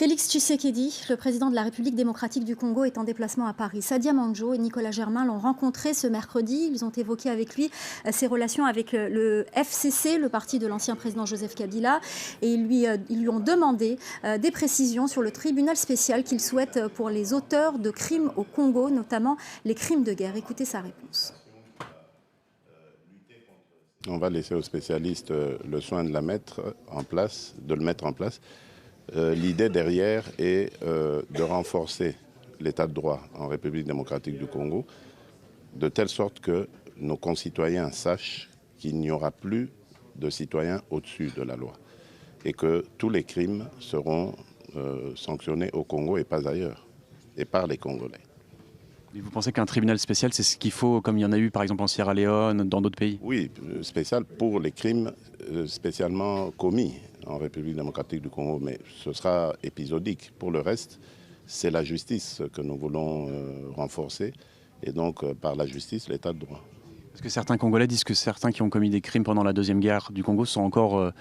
Félix Tshisekedi, le président de la République démocratique du Congo, est en déplacement à Paris. Sadia Mandjo et Nicolas Germain l'ont rencontré ce mercredi. Ils ont évoqué avec lui ses relations avec le FCC, le parti de l'ancien président Joseph Kabila. Et ils lui ont demandé des précisions sur le tribunal spécial qu'il souhaite pour les auteurs de crimes au Congo, notamment les crimes de guerre. Écoutez sa réponse. On va laisser aux spécialistes le soin de le mettre en place. L'idée derrière est de renforcer l'état de droit en République démocratique du Congo, de telle sorte que nos concitoyens sachent qu'il n'y aura plus de citoyens au-dessus de la loi et que tous les crimes seront sanctionnés au Congo et pas ailleurs, et par les Congolais. Et vous pensez qu'un tribunal spécial, c'est ce qu'il faut, comme il y en a eu par exemple en Sierra Leone, dans d'autres pays? Oui, spécial pour les crimes spécialement commis en République démocratique du Congo, mais ce sera épisodique. Pour le reste, c'est la justice que nous voulons renforcer, et donc par la justice, l'état de droit. Parce que certains Congolais disent que certains qui ont commis des crimes pendant la Deuxième Guerre du Congo sont encore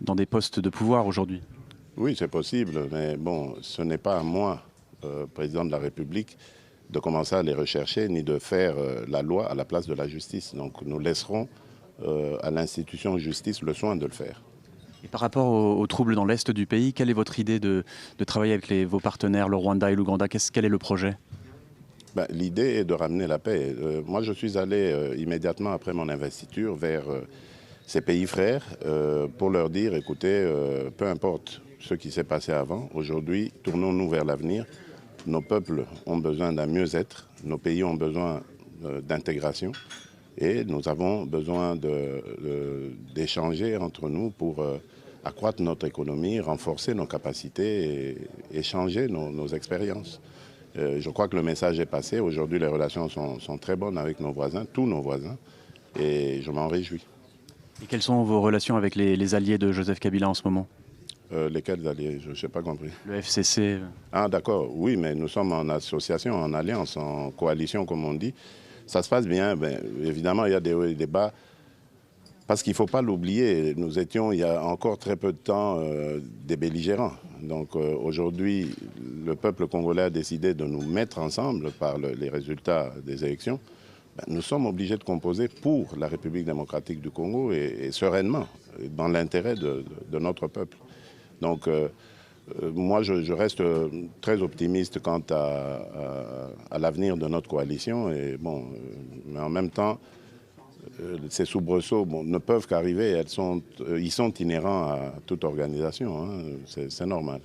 dans des postes de pouvoir aujourd'hui. Oui, c'est possible, mais bon, ce n'est pas à moi, président de la République, de commencer à les rechercher, ni de faire la loi à la place de la justice. Donc nous laisserons à l'institution justice le soin de le faire. Et par rapport aux troubles dans l'Est du pays, quelle est votre idée de travailler avec vos partenaires, le Rwanda et l'Ouganda? Quel est le projet? L'idée est de ramener la paix. Moi, je suis allé immédiatement après mon investiture vers ces pays frères pour leur dire, écoutez, peu importe ce qui s'est passé avant, aujourd'hui, tournons-nous vers l'avenir. Nos peuples ont besoin d'un mieux-être, nos pays ont besoin d'intégration et nous avons besoin d'échanger entre nous pour accroître notre économie, renforcer nos capacités et échanger nos expériences. Je crois que le message est passé. Aujourd'hui, les relations sont très bonnes avec nos voisins, tous nos voisins, et je m'en réjouis. Et quelles sont vos relations avec les alliés de Joseph Kabila en ce moment? Lesquels alliés? Je n'ai pas compris. Le FCC. Ah d'accord, oui, mais nous sommes en association, en alliance, en coalition, comme on dit. Ça se passe bien, évidemment, il y a des hauts et des bas. Parce qu'il ne faut pas l'oublier, nous étions il y a encore très peu de temps des belligérants. Donc aujourd'hui, le peuple congolais a décidé de nous mettre ensemble par les résultats des élections. Nous sommes obligés de composer pour la République démocratique du Congo et sereinement, dans l'intérêt de notre peuple. Donc moi, je reste très optimiste quant à l'avenir de notre coalition. Et bon, mais en même temps, ces soubresauts ne peuvent qu'arriver, ils sont inhérents à toute organisation, hein, c'est normal.